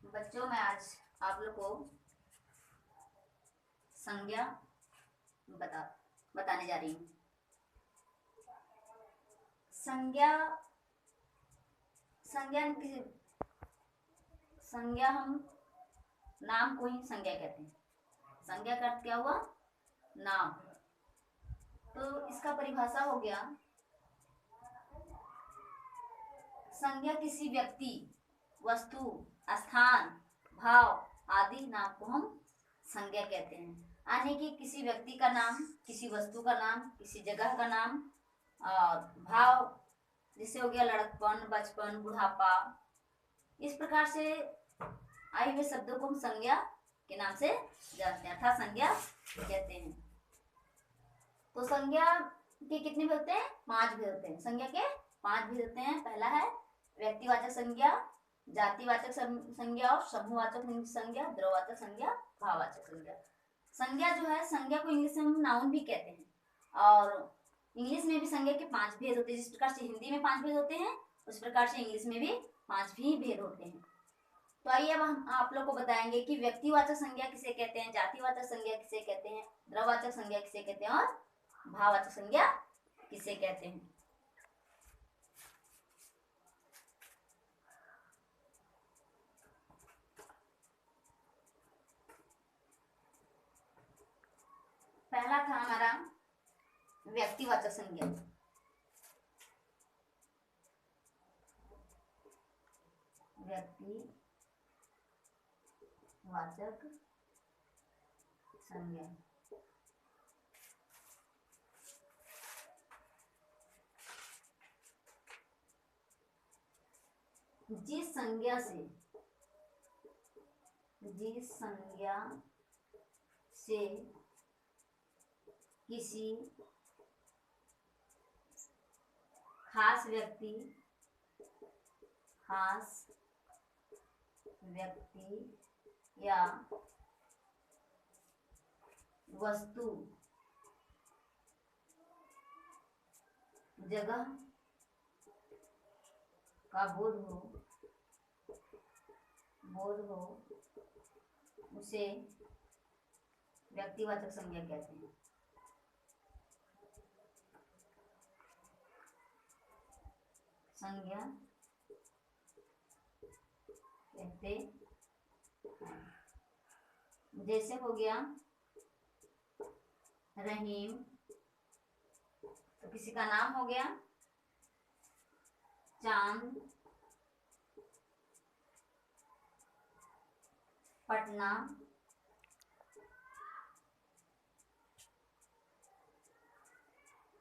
बच्चों, मैं आज आप लोग को संज्ञा बताने जा रही हूँ। संज्ञा हम नाम को ही संज्ञा कहते हैं। संज्ञा का अर्थ क्या हुआ? नाम। तो इसका परिभाषा हो गया, संज्ञा किसी व्यक्ति, वस्तु, स्थान, भाव आदि नाम को हम संज्ञा कहते हैं। यानी कि किसी व्यक्ति का नाम, किसी वस्तु का नाम, किसी जगह का नाम और भाव, जिससे हो गया लड़कपन, बचपन, बुढ़ापा, इस प्रकार से आए हुए शब्दों को हम संज्ञा के नाम से जानते हैं, अर्थात संज्ञा कहते हैं। तो संज्ञा के कितने भेद होते हैं? 5 भेद होते हैं। संज्ञा के 5 भेद होते हैं। पहला है व्यक्तिवाचक संज्ञा, जातिवाचक संज्ञा और समूहवाचक संज्ञा, द्रव्यवाचक संज्ञा, भाववाचक संज्ञा। संज्ञा जो है, संज्ञा को इंग्लिश में हम नाउन भी कहते हैं और इंग्लिश में भी संज्ञा के 5 भेद होते हैं। जिस प्रकार से हिंदी में 5 भेद होते हैं, उस प्रकार से इंग्लिश में भी 5 भी भेद होते हैं। तो आइए अब हम आप लोग को बताएंगे कि व्यक्तिवाचक संज्ञा किसे कहते हैं, जातिवाचक संज्ञा किसे कहते हैं, द्रव्यवाचक संज्ञा किसे कहते हैं और भाववाचक संज्ञा किसे कहते हैं। पहला था हमारा व्यक्तिवाचक संज्ञा। व्यक्तिवाचक संज्ञा जिस संज्ञा से किसी खास व्यक्ति या वस्तु, जगह का बोध हो उसे व्यक्तिवाचक संज्ञा कहते हैं। संज्ञा कहते हैं। जैसे हो गया रहीम, तो किसी का नाम हो गया। चांद, पटना,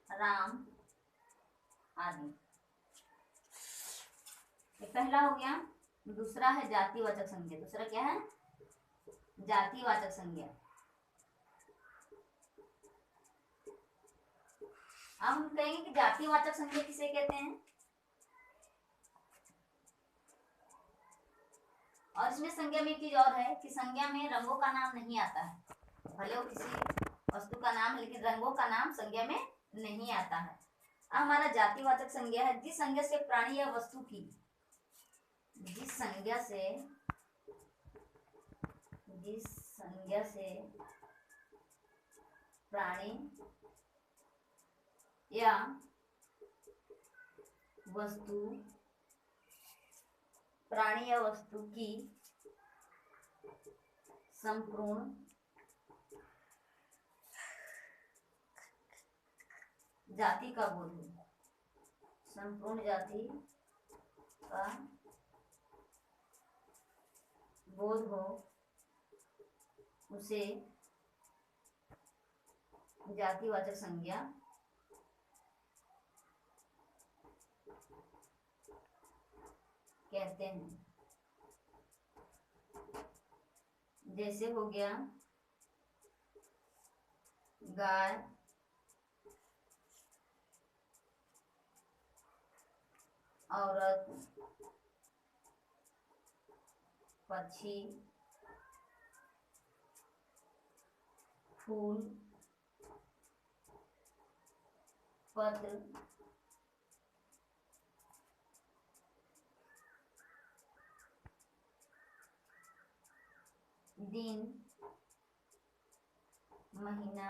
राम आदि। ये पहला हो गया। दूसरा है जातिवाचक संज्ञा। दूसरा क्या है? जातिवाचक संज्ञा। अब हम कहेंगे कि जातिवाचक संज्ञा किसे कहते हैं। और इसमें संज्ञा में एक चीज और है कि संज्ञा में रंगों का नाम नहीं आता है। भले वो किसी वस्तु का नाम है, लेकिन रंगों का नाम संज्ञा में नहीं आता है। अब हमारा जातिवाचक संज्ञा है जिस संज्ञा से प्राणी या वस्तु की, जिस संज्ञा से प्राणी या वस्तु की संपूर्ण जाति का बोध हो, संपूर्ण जाति का बोध हो उसे जातिवाचक संज्ञा कहते हैं। जैसे हो गया गाय, औरत, पक्षी, फूल, पत्र, दिन, महीना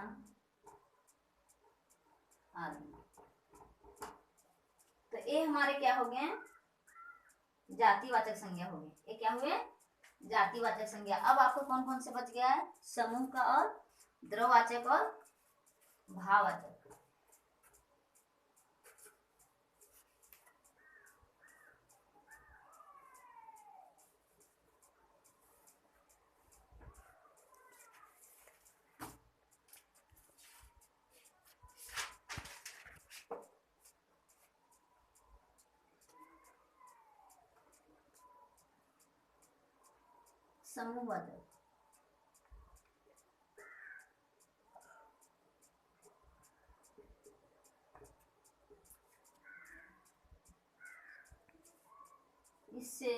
आदि। तो ये हमारे क्या हो गए, जातिवाचक संज्ञा हो गए। ये क्या हुए, जातिवाचक संज्ञा। अब आपको कौन कौन से बच गया है, समूह का और द्रववाचक और भाववाचक। समूहवाचक, इससे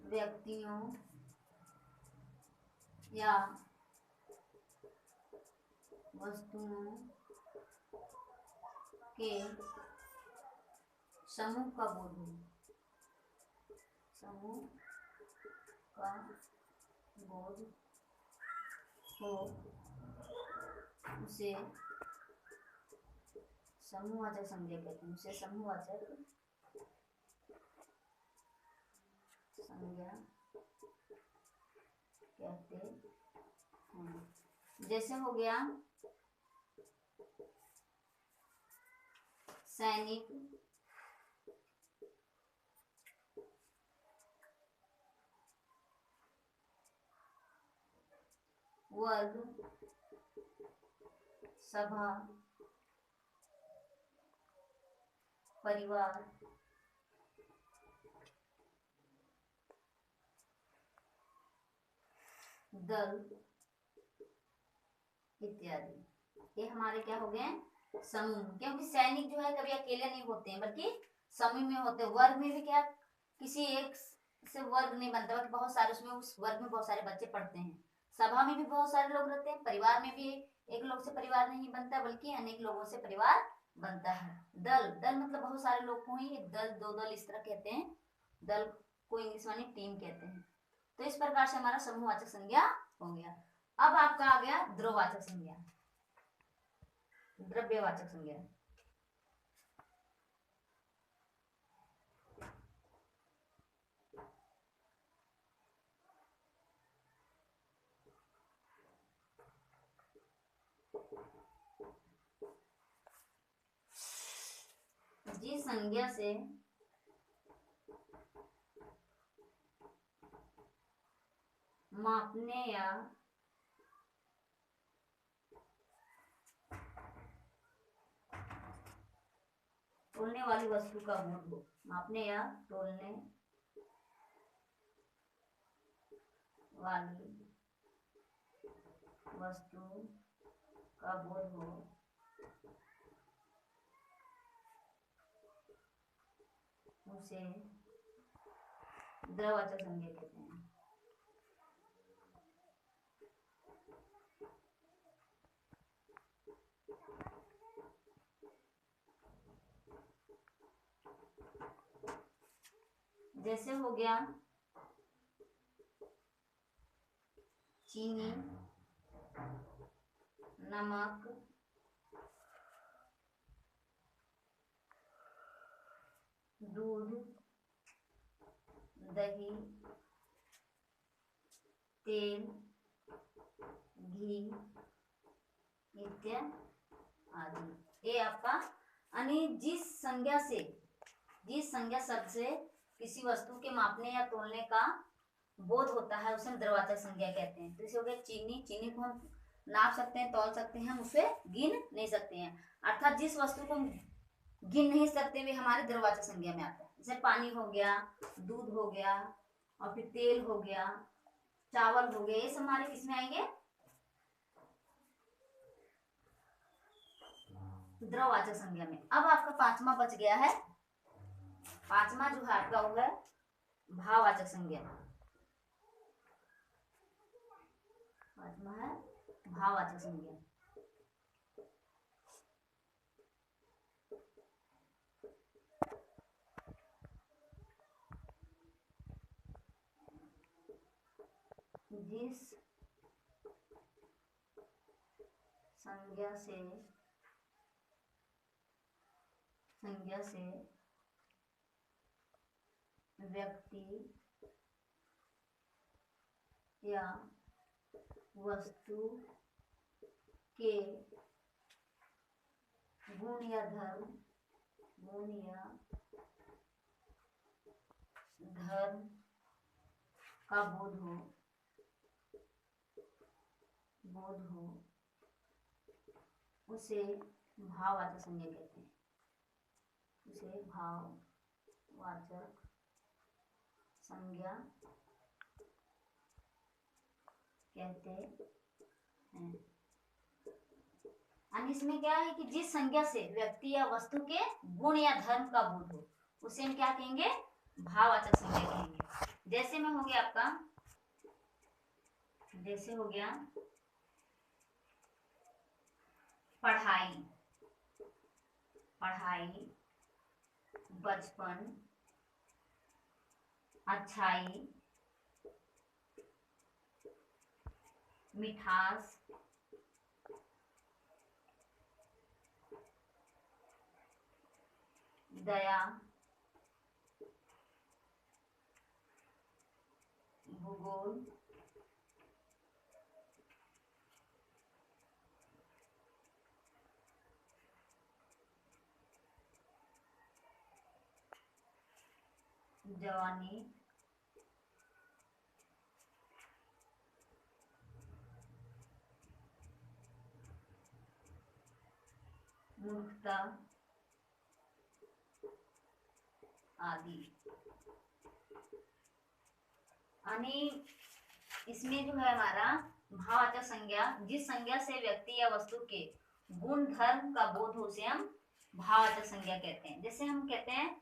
व्यक्तियों या वस्तुओं के समूह का बोध हो, समूह का बोध हो, उसे समूहवाचक संज्ञा कहते हैं। उसे समूहवाचक संज्ञा कहते हैं। जैसे हो गया सैनिक, वर्ग, सभा, परिवार, दल इत्यादि। ये हमारे क्या हो गए, समूह। क्योंकि सैनिक जो है कभी अकेले नहीं होते हैं, बल्कि समूह में होते हैं। वर्ग में भी क्या किसी एक से वर्ग नहीं बनता, बल्कि बहुत सारे, उसमें उस वर्ग में बहुत सारे बच्चे पढ़ते हैं। सभा में भी बहुत सारे लोग रहते हैं। परिवार में भी एक लोग से परिवार नहीं बनता, बल्कि अनेक लोगों से परिवार बनता है। दल, दल मतलब बहुत सारे लोग को ही एक दल, दो दल इस तरह कहते हैं। दल को इंग्लिश में टीम कहते हैं। तो इस प्रकार से हमारा समूहवाचक संज्ञा हो गया। अब आपका आ गया द्रव्यवाचक संज्ञा, द्रव्यवाचक संज्ञा। जिस संज्ञा से मापने या तोलने वाली वस्तु का बोध हो, मापने या तोलने वाली वस्तु का बोध हो, उसे द्रव्यवाचक संज्ञा कहते हैं। जैसे हो गया चीनी, नमक, दूध, दही, तेल, घी इत्यादि। ये आपका यानी जिस संज्ञा शब्द से किसी वस्तु के मापने या तोलने का बोध होता है, उसे हम द्रव्यवाचक संज्ञा कहते हैं। जैसे हो गया चीनी, चीनी को हम नाप सकते हैं, तौल सकते हैं, हम उसे गिन नहीं सकते हैं। अर्थात जिस वस्तु को हम गिन नहीं सकते वे हमारे द्रव्यवाचक संज्ञा में आता है। जैसे पानी हो गया, दूध हो गया, और फिर तेल हो गया, चावल हो गए, ये सब हमारे किसमें आएंगे, द्रव्यवाचक संज्ञा में। अब आपका पांचवा बच गया है, पांचवा जो है आपका वो है भाववाचक संज्ञा। पांचवा है भाववाचक संज्ञा। जिस संज्ञा से व्यक्ति या वस्तु के गुण या धर्म का बोध हो उसे भाववाचक संज्ञा कहते हैं। उसे भाववाचक संज्ञा कहते हैं। और इसमें क्या है कि जिस संज्ञा से व्यक्ति या वस्तु के गुण या धर्म का बोध हो उसे हम क्या कहेंगे? भाववाचक संज्ञा कहेंगे। जैसे में हो गया आपका, जैसे हो गया पढ़ाई, बचपन, अच्छाई, मिठास, दया, भूगोल, जवानी, मूर्खता आदि। यानी इसमें जो है हमारा भाववाचक संज्ञा, जिस संज्ञा से व्यक्ति या वस्तु के गुण धर्म का बोध हो उसे हम भाववाचक संज्ञा कहते हैं। जैसे हम कहते हैं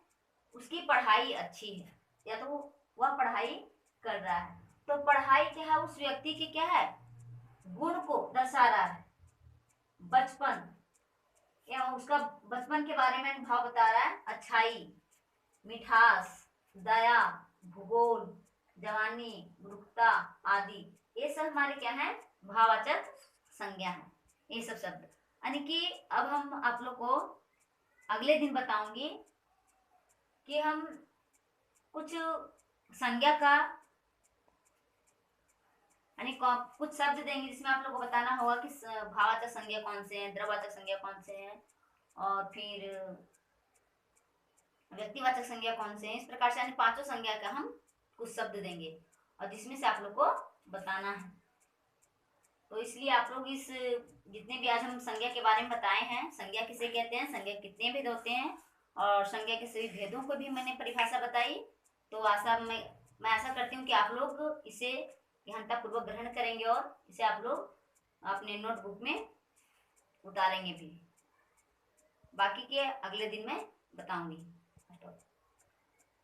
उसकी पढ़ाई अच्छी है या तो वह पढ़ाई कर रहा है, तो पढ़ाई क्या है? उस व्यक्ति के क्या है? गुण को दर्शा रहा है। बचपन या उसका बचपन के बारे में भाव बता रहा है। अच्छाई, मिठास, दया, भूगोल, जवानी, मूर्खता आदि, ये सब हमारे क्या है? भाववाचक संज्ञा है। ये सब शब्द यानी कि अब हम आप लोग को अगले दिन बताऊंगी कि हम कुछ संज्ञा का यानी कुछ शब्द देंगे जिसमें आप लोग को बताना होगा कि भाववाचक संज्ञा कौन से हैं, द्रव्यवाचक संज्ञा कौन से हैं और फिर व्यक्तिवाचक संज्ञा कौन से हैं। इस प्रकार से यानी पांचों संज्ञा का हम कुछ शब्द देंगे और जिसमें से आप लोग को बताना है। तो इसलिए आप लोग इस जितने भी आज हम संज्ञा के बारे में बताए हैं, संज्ञा किसे कहते हैं, संज्ञा कितने भेद होते हैं और संज्ञा के सभी भेदों को भी मैंने परिभाषा बताई। तो मैं आशा करती हूँ कि आप लोग इसे गहनतापूर्वक ग्रहण करेंगे और इसे आप लोग अपने नोटबुक में उतारेंगे भी। बाकी के अगले दिन मैं बताऊंगी।